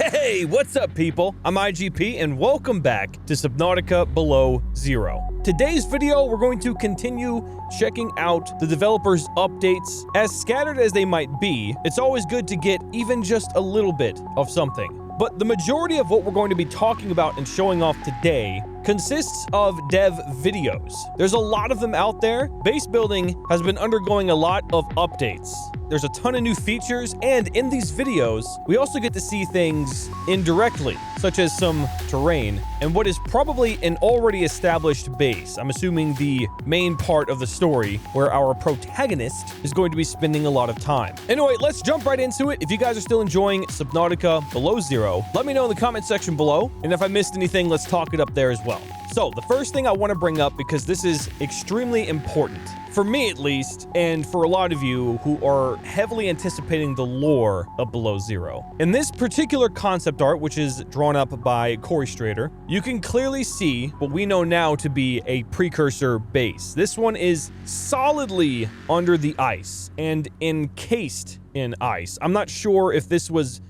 Hey, what's up, people? I'm IGP, and welcome back to Subnautica Below Zero. Today's video, we're going to continue checking out the developers' updates. As scattered as they might be, it's always good to get even just a little bit of something. But the majority of what we're going to be talking about and showing off today consists of dev videos. There's a lot of them out there. Base building has been undergoing a lot of updates. There's a ton of new features, and in these videos, we also get to see things indirectly, such as some terrain, and what is probably an already established base. I'm assuming the main part of the story, where our protagonist is going to be spending a lot of time. Anyway, let's jump right into it. If you guys are still enjoying Subnautica Below Zero, let me know in the comment section below, and if I missed anything, let's talk it up there as well. So, the first thing I want to bring up, because this is extremely important, for me at least, and for a lot of you who are heavily anticipating the lore of Below Zero. In this particular concept art, which is drawn up by Corey Strader, you can clearly see what we know now to be a precursor base. This one is solidly under the ice and encased in ice. I'm not sure if this was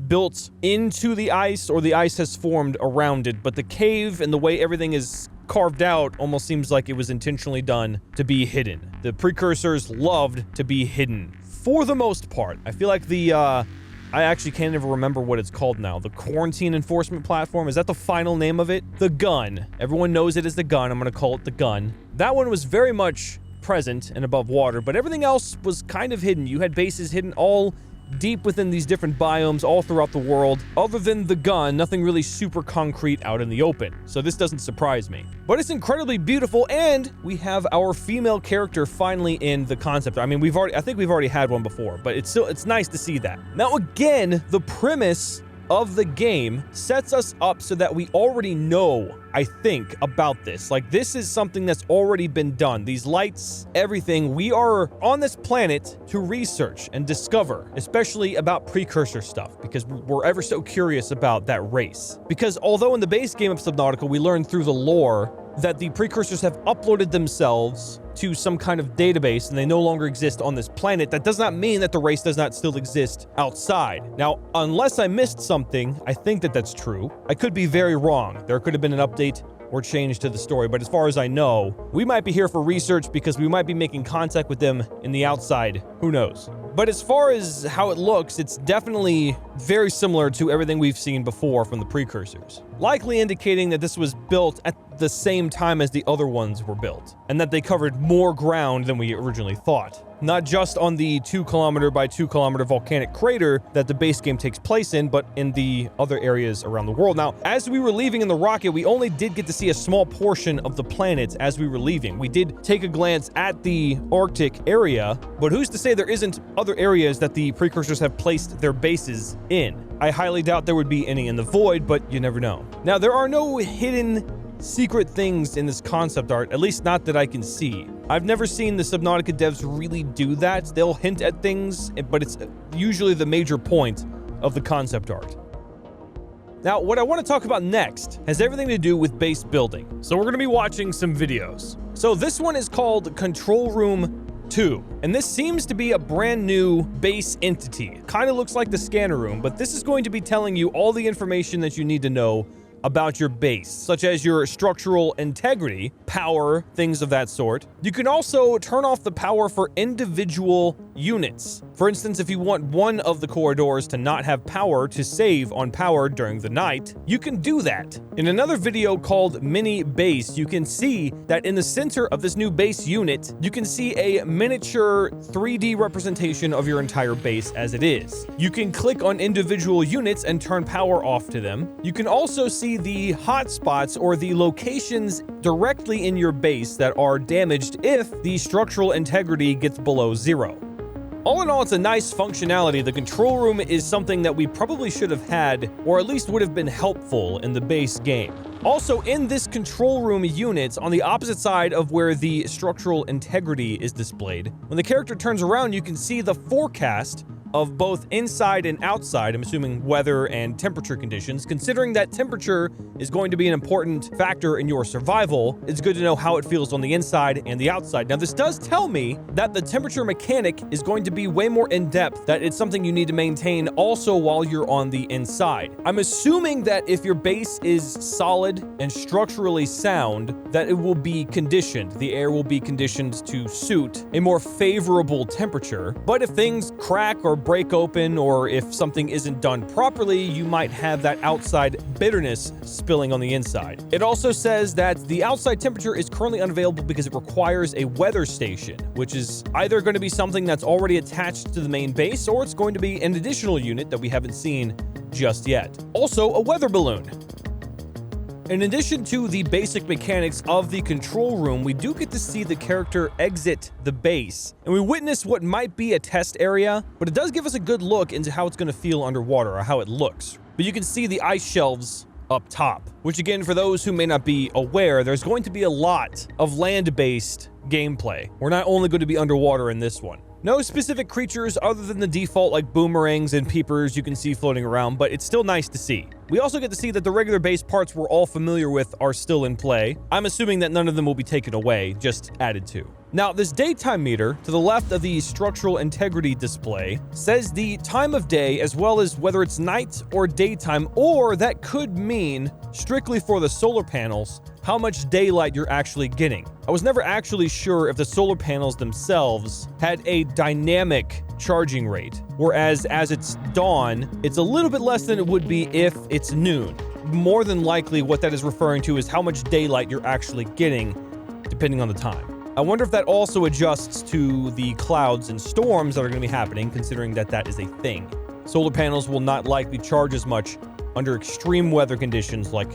built into the ice or the ice has formed around it, but the cave and the way everything is carved out almost seems like it was intentionally done to be hidden. The precursors loved to be hidden for the most part. I feel like I actually can't even remember what it's called now. The quarantine enforcement platform, is that the final name of it? The gun. Everyone knows it as the gun. I'm gonna call it the gun. That one was very much present and above water, but everything else was kind of hidden. You had bases hidden all deep within these different biomes all throughout the world. Other than the gun, nothing really super concrete out in the open. So this doesn't surprise me. But it's incredibly beautiful, and we have our female character finally in the concept. I mean, I think we've already had one before, but it's nice to see that. Now again, the premise of the game sets us up so that we already know, I think, about this. Like, this is something that's already been done. These lights, everything. We are on this planet to research and discover, especially about precursor stuff, because we're ever so curious about that race. Because although in the base game of Subnautica, we learn through the lore that the precursors have uploaded themselves to some kind of database and they no longer exist on this planet, that does not mean that the race does not still exist outside. Now, unless I missed something, I think that that's true. I could be very wrong. There could have been an update or change to the story, but as far as I know, we might be here for research because we might be making contact with them in the outside. Who knows? But as far as how it looks, it's definitely very similar to everything we've seen before from the precursors, likely indicating that this was built at the same time as the other ones were built, and that they covered more ground than we originally thought. Not just on the 2 kilometer by 2 kilometer volcanic crater that the base game takes place in, but in the other areas around the world. Now, as we were leaving in the rocket, we only did get to see a small portion of the planet as we were leaving. We did take a glance at the Arctic area, but who's to say there isn't other areas that the precursors have placed their bases in? I highly doubt there would be any in the void, but you never know. Now, there are no hidden secret things in this concept art, at least not that I can see. I've never seen the Subnautica devs really do that. They'll hint at things, but it's usually the major point of the concept art. Now, what I want to talk about next has everything to do with base building. So we're going to be watching some videos. So this one is called Control Room 2, and this seems to be a brand new base entity. Kind of looks like the scanner room, but this is going to be telling you all the information that you need to know about your base, such as your structural integrity, power, things of that sort. You can also turn off the power for individual units. For instance, if you want one of the corridors to not have power to save on power during the night, you can do that. In another video called Mini Base, you can see that in the center of this new base unit, you can see a miniature 3D representation of your entire base as it is. You can click on individual units and turn power off to them. You can also see the hotspots or the locations directly in your base that are damaged if the structural integrity gets below 0. All in all, it's a nice functionality. The control room is something that we probably should have had, or at least would have been helpful in the base game. Also, in this control room unit, on the opposite side of where the structural integrity is displayed, when the character turns around, you can see the forecast of both inside and outside, I'm assuming weather and temperature conditions. Considering that temperature is going to be an important factor in your survival, it's good to know how it feels on the inside and the outside. Now, this does tell me that the temperature mechanic is going to be way more in-depth, that it's something you need to maintain also while you're on the inside. I'm assuming that if your base is solid and structurally sound, that it will be conditioned. The air will be conditioned to suit a more favorable temperature. But if things crack or break open, or if something isn't done properly, you might have that outside bitterness spilling on the inside. It also says that the outside temperature is currently unavailable because it requires a weather station, which is either going to be something that's already attached to the main base, or it's going to be an additional unit that we haven't seen just yet. Also, a weather balloon. In addition to the basic mechanics of the control room, we do get to see the character exit the base, and we witness what might be a test area, but it does give us a good look into how it's going to feel underwater, or how it looks. But you can see the ice shelves up top, which again, for those who may not be aware, there's going to be a lot of land-based gameplay. We're not only going to be underwater in this one. No specific creatures other than the default like boomerangs and peepers you can see floating around, but it's still nice to see. We also get to see that the regular base parts we're all familiar with are still in play. I'm assuming that none of them will be taken away, just added to. Now, this daytime meter to the left of the structural integrity display says the time of day, as well as whether it's night or daytime, or that could mean, strictly for the solar panels, how much daylight you're actually getting. I was never actually sure if the solar panels themselves had a dynamic charging rate, whereas as it's dawn, it's a little bit less than it would be if it's noon. More than likely, what that is referring to is how much daylight you're actually getting, depending on the time. I wonder if that also adjusts to the clouds and storms that are going to be happening, considering that that is a thing. Solar panels will not likely charge as much under extreme weather conditions like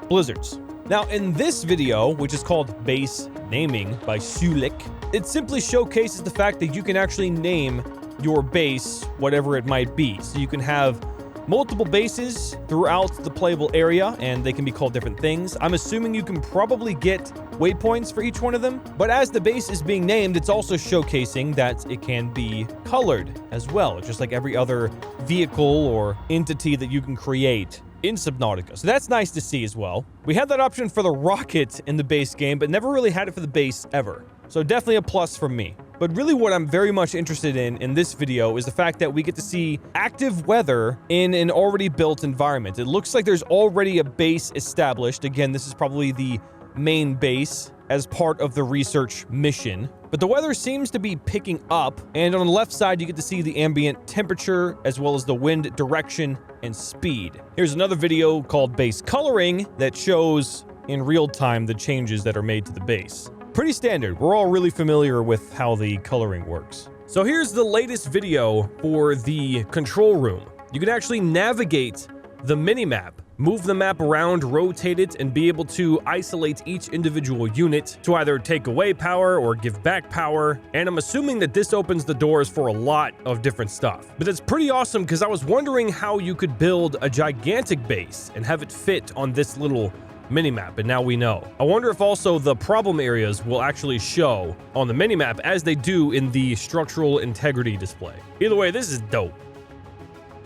blizzards. Now, in this video, which is called Base Naming by Sulik, it simply showcases the fact that you can actually name your base whatever it might be. So you can have multiple bases throughout the playable area, and they can be called different things. I'm assuming you can probably get waypoints for each one of them, but as the base is being named, it's also showcasing that it can be colored as well, just like every other vehicle or entity that you can create in Subnautica. So that's nice to see as well. We had that option for the rocket in the base game, but never really had it for the base ever. So definitely a plus from me. But really what I'm very much interested in this video is the fact that we get to see active weather in an already built environment. It looks like there's already a base established. Again, this is probably the main base as part of the research mission. But the weather seems to be picking up, and on the left side you get to see the ambient temperature as well as the wind direction and speed. Here's another video called Base Coloring that shows in real time the changes that are made to the base. Pretty standard. We're all really familiar with how the coloring works. So here's the latest video for the control room. You can actually navigate the minimap, move the map around, rotate it, and be able to isolate each individual unit to either take away power or give back power. And I'm assuming that this opens the doors for a lot of different stuff. But it's pretty awesome because I was wondering how you could build a gigantic base and have it fit on this little minimap, and now we know. I wonder if also the problem areas will actually show on the minimap as they do in the structural integrity display. Either way, this is dope.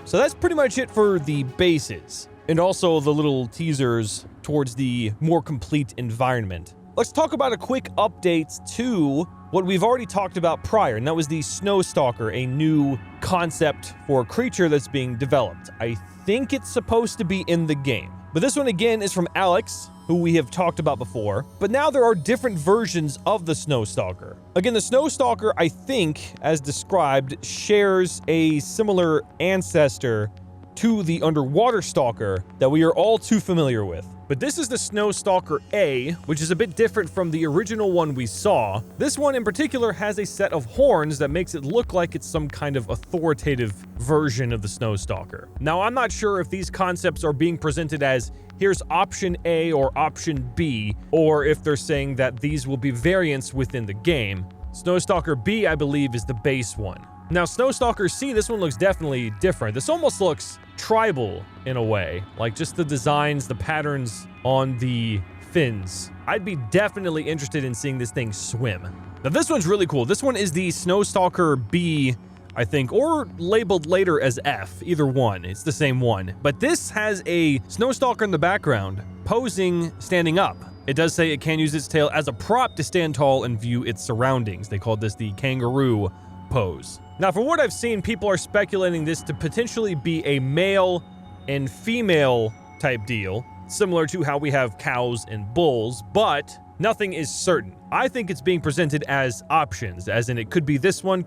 So that's pretty much it for the bases, and also the little teasers towards the more complete environment. Let's talk about a quick update to what we've already talked about prior, and that was the Stalker, a new concept for a creature that's being developed. I think it's supposed to be in the game. But this one again is from Alex, who we have talked about before. But now there are different versions of the Stalker. Again, the Stalker, I think, as described, shares a similar ancestor to the underwater stalker that we are all too familiar with. But this is the Stalker A, which is a bit different from the original one we saw. This one in particular has a set of horns that makes it look like it's some kind of authoritative version of the Stalker. Now, I'm not sure if these concepts are being presented as here's option A or option B, or if they're saying that these will be variants within the game. Stalker B, I believe, is the base one. Now, Stalker C, this one looks definitely different. This almost looks tribal in a way, like just the designs, the patterns on the fins. I'd be definitely interested in seeing this thing swim. Now, this one's really cool. This one is the Stalker B I think, or labeled later as F, either one. It's the same one. But this has a snow stalker in the background, posing standing up. It does say it can use its tail as a prop to stand tall and view its surroundings. They called this the kangaroo pose. Now, from what I've seen, people are speculating this to potentially be a male and female type deal, similar to how we have cows and bulls, but nothing is certain. I think it's being presented as options, as in it could be this one,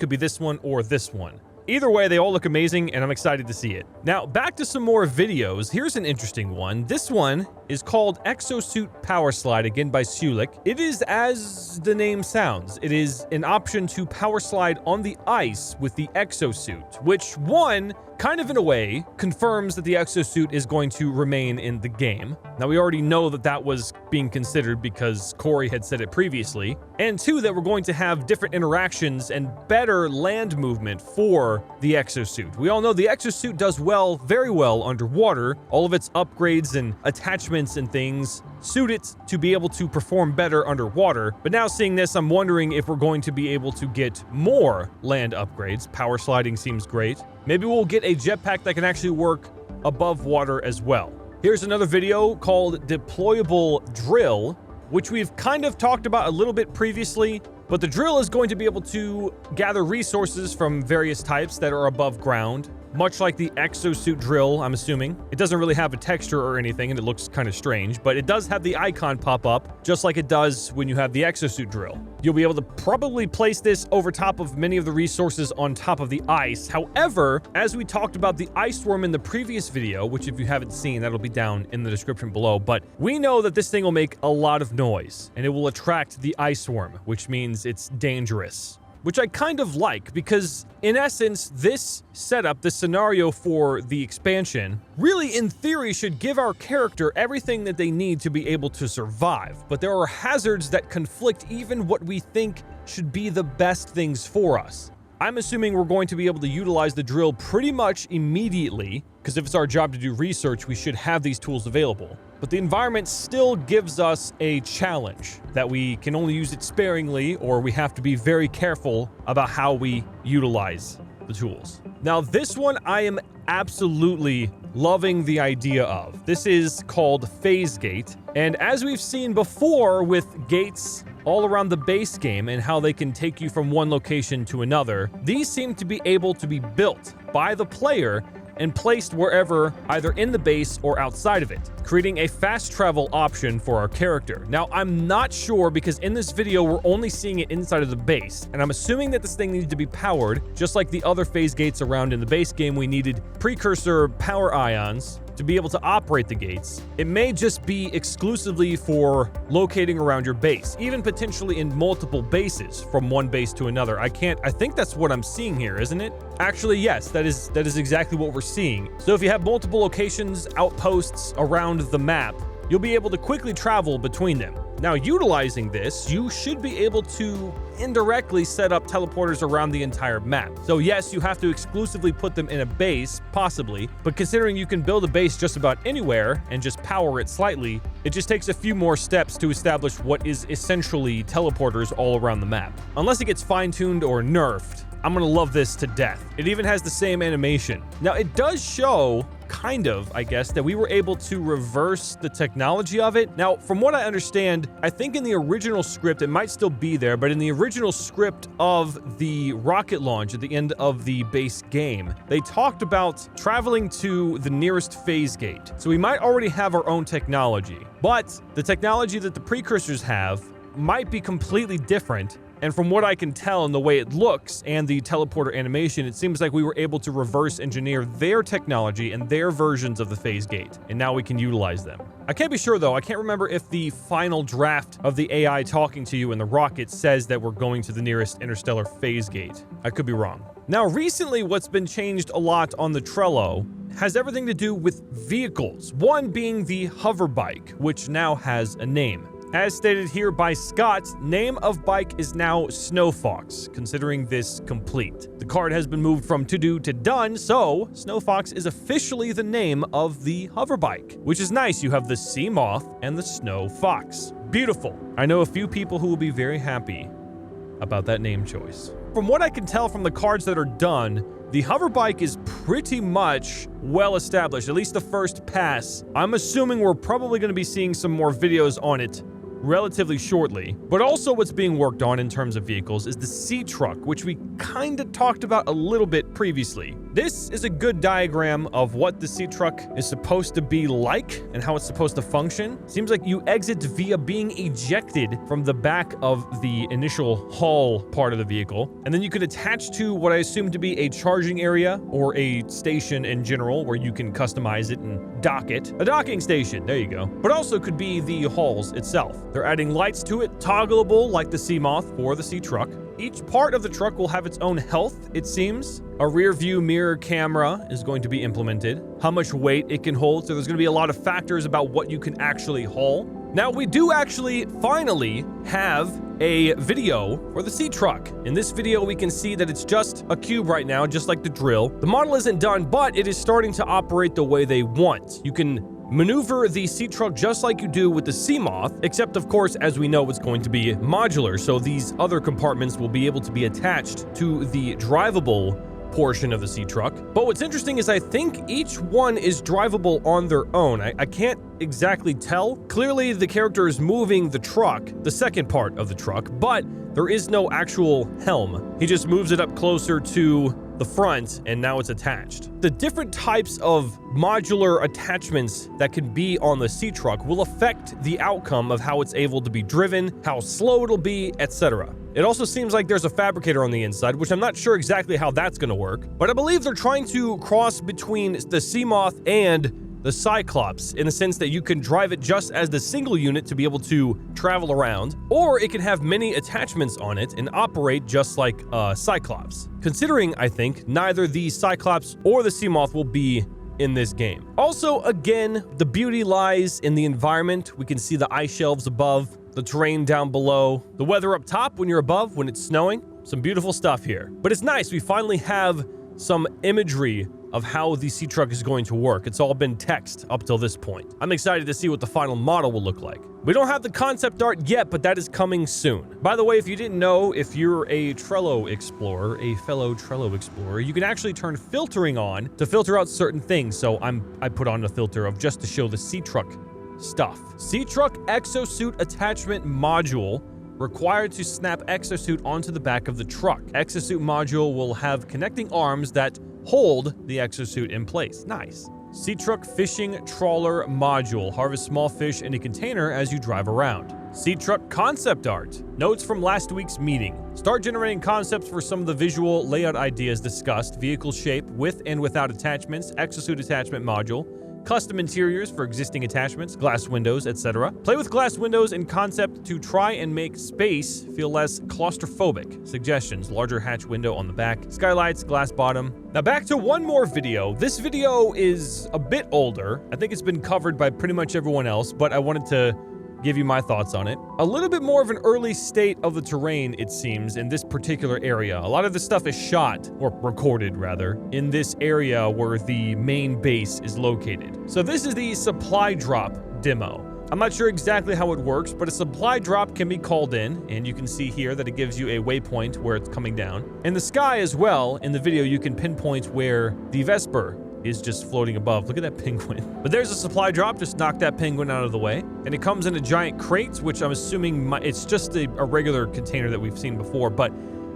or this one. Either way, they all look amazing, and I'm excited to see it. Now, back to some more videos. Here's an interesting one. This one is called Exosuit Power Slide, again by Sulik. It is as the name sounds. It is an option to power slide on the ice with the exosuit, which one, kind of in a way, confirms that the exosuit is going to remain in the game. Now, we already know that that was being considered because Corey had said it previously. And two, that we're going to have different interactions and better land movement for the exosuit. We all know the exosuit does well, very well underwater. All of its upgrades and attachments and things suit it to be able to perform better underwater. But now seeing this, I'm wondering if we're going to be able to get more land upgrades. Power sliding seems great. Maybe we'll get a jetpack that can actually work above water as well. Here's another video called Deployable Drill, which we've kind of talked about a little bit previously, but the drill is going to be able to gather resources from various types that are above ground, much like the exosuit drill, I'm assuming. It doesn't really have a texture or anything, and it looks kind of strange, but it does have the icon pop up, just like it does when you have the exosuit drill. You'll be able to probably place this over top of many of the resources on top of the ice. However, as we talked about the ice worm in the previous video, which if you haven't seen, that'll be down in the description below, but we know that this thing will make a lot of noise, and it will attract the ice worm, which means it's dangerous. Which I kind of like, because in essence, this setup, this scenario for the expansion, really in theory should give our character everything that they need to be able to survive. But there are hazards that conflict even what we think should be the best things for us. I'm assuming we're going to be able to utilize the drill pretty much immediately, because if it's our job to do research, we should have these tools available. But the environment still gives us a challenge that we can only use it sparingly, or we have to be very careful about how we utilize the tools. Now, this one I am absolutely loving the idea of. This is called Phase Gate, and as we've seen before with gates all around the base game and how they can take you from one location to another, these seem to be able to be built by the player and placed wherever, either in the base or outside of it, creating a fast travel option for our character. Now, I'm not sure because in this video, we're only seeing it inside of the base, and I'm assuming that this thing needs to be powered, just like the other phase gates around in the base game. We needed precursor power ions to be able to operate the gates. It may just be exclusively for locating around your base, even potentially in multiple bases from one base to another. I think that's what I'm seeing here, isn't it? Actually, yes, that is exactly what we're seeing. So if you have multiple locations, outposts around the map, you'll be able to quickly travel between them. Now, utilizing this, you should be able to indirectly set up teleporters around the entire map. So yes, you have to exclusively put them in a base, possibly, but considering you can build a base just about anywhere and just power it slightly, it just takes a few more steps to establish what is essentially teleporters all around the map. Unless it gets fine-tuned or nerfed, I'm gonna love this to death. It even has the same animation. Now, it does show, kind of, I guess, that we were able to reverse the technology of it. Now, from what I understand, I think in the original script, it might still be there, but in the original script of the rocket launch at the end of the base game, they talked about traveling to the nearest phase gate. So we might already have our own technology, but the technology that the precursors have might be completely different. And from what I can tell in the way it looks and the teleporter animation, it seems like we were able to reverse engineer their technology and their versions of the phase gate, and now we can utilize them. I can't be sure though, I can't remember if the final draft of the AI talking to you in the rocket says that we're going to the nearest interstellar phase gate. I could be wrong. Now, recently what's been changed a lot on the Trello has everything to do with vehicles, one being the hover bike, which now has a name. As stated here by Scott, name of bike is now Snow Fox, considering this complete. The card has been moved from to do to done, so Snow Fox is officially the name of the hover bike, which is nice. You have the sea moth and the Snow Fox. Beautiful. I know a few people who will be very happy about that name choice. From what I can tell from the cards that are done, the hover bike is pretty much well established, at least the first pass. I'm assuming we're probably going to be seeing some more videos on it relatively shortly. But also what's being worked on in terms of vehicles is the sea truck, which we kind of talked about a little bit previously. This is a good diagram of what the sea truck is supposed to be like and how it's supposed to function. Seems like you exit via being ejected from the back of the initial hull part of the vehicle, and then you can attach to what I assume to be a charging area or a station in general where you can customize it and dock it. A docking station, there you go. But also could be the hulls itself. They're adding lights to it, toggleable like the Sea Moth for the sea truck. Each part of the truck will have its own health, it seems. A rear view mirror camera is going to be implemented. How much weight it can hold, so there's going to be a lot of factors about what you can actually haul. Now, we do actually finally have a video for the sea truck. In this video, we can see that it's just a cube right now, just like the drill. The model isn't done, but it is starting to operate the way they want. You can maneuver the sea truck just like you do with the Sea Moth, except of course, as we know, it's going to be modular, so these other compartments will be able to be attached to the drivable portion of the sea truck. But what's interesting is I think each one is drivable on their own. I can't exactly tell. Clearly, the character is moving the truck, the second part of the truck, but there is no actual helm. He just moves it up closer to the front, and now it's attached. The different types of modular attachments that can be on the sea truck will affect the outcome of how it's able to be driven, how slow it'll be, etc. It also seems like there's a fabricator on the inside, which I'm not sure exactly how that's going to work, but I believe they're trying to cross between the Sea Moth and the Cyclops, in the sense that you can drive it just as the single unit to be able to travel around, or it can have many attachments on it and operate just like a Cyclops. Considering, I think, neither the Cyclops or the Sea Moth will be in this game. Also, again, the beauty lies in the environment. We can see the ice shelves above, the terrain down below, the weather up top when you're above, when it's snowing. Some beautiful stuff here. But it's nice, we finally have some imagery of how the sea truck is going to work. It's all been text up till this point. I'm excited to see what the final model will look like. We don't have the concept art yet, but that is coming soon. By the way, if you didn't know, if you're a Trello explorer, a fellow Trello explorer, you can actually turn filtering on to filter out certain things. So I put on a filter of just to show the sea truck stuff. Sea truck exosuit attachment module required to snap exosuit onto the back of the truck. Exosuit module will have connecting arms that hold the exosuit in place. Nice. Sea truck fishing trawler module. Harvest small fish in a container as you drive around. Sea truck concept art. Notes from last week's meeting. Start generating concepts for some of the visual layout ideas discussed. Vehicle shape with and without attachments. Exosuit attachment module. Custom interiors for existing attachments, glass windows, etc. Play with glass windows in concept to try and make space feel less claustrophobic. Suggestions: larger hatch window on the back, skylights, glass bottom. Now back to one more video. This video is a bit older. I think it's been covered by pretty much everyone else, but I wanted to give you my thoughts on it. A little bit more of an early state of the terrain, it seems, in this particular area. A lot of the stuff is shot, or recorded rather, in this area where the main base is located. So this is the supply drop demo. I'm not sure exactly how it works, but a supply drop can be called in, and you can see here that it gives you a waypoint where it's coming down. In the sky as well, in the video, you can pinpoint where the Vesper is just floating above. Look at that penguin. But there's a supply drop. Just knock that penguin out of the way. And it comes in a giant crate, which I'm assuming it's just a regular container that we've seen before, but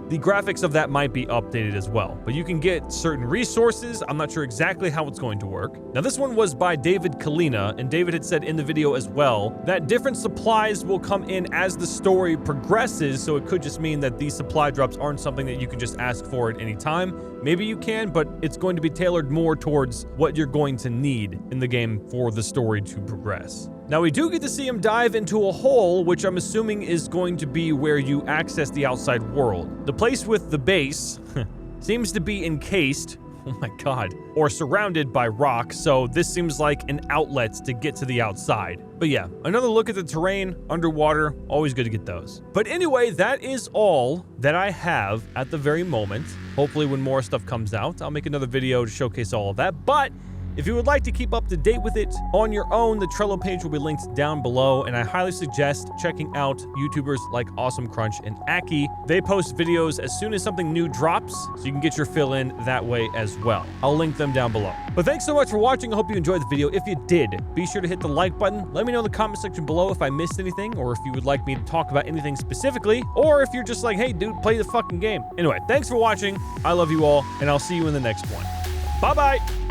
the graphics of that might be updated as well. But you can get certain resources. I'm not sure exactly how it's going to work. Now, this one was by David Kalina, and David had said in the video as well that different supplies will come in as the story progresses, so it could just mean that these supply drops aren't something that you can just ask for at any time. Maybe you can, but it's going to be tailored more towards what you're going to need in the game for the story to progress. Now, we do get to see him dive into a hole, which I'm assuming is going to be where you access the outside world. The place with the base seems to be encased, oh my god, or surrounded by rock, so this seems like an outlet to get to the outside. But yeah, another look at the terrain, underwater, always good to get those. But anyway, that is all that I have at the very moment. Hopefully when more stuff comes out, I'll make another video to showcase all of that, but If you would like to keep up to date with it on your own, the Trello page will be linked down below, and I highly suggest checking out YouTubers like Awesome Crunch and Aki. They post videos as soon as something new drops, so you can get your fill in that way as well. I'll link them down below. But thanks so much for watching. I hope you enjoyed the video. If you did, be sure to hit the like button. Let me know in the comment section below if I missed anything, or if you would like me to talk about anything specifically, or if you're just like, hey dude, play the fucking game. Anyway, thanks for watching. I love you all, and I'll see you in the next one. Bye-bye.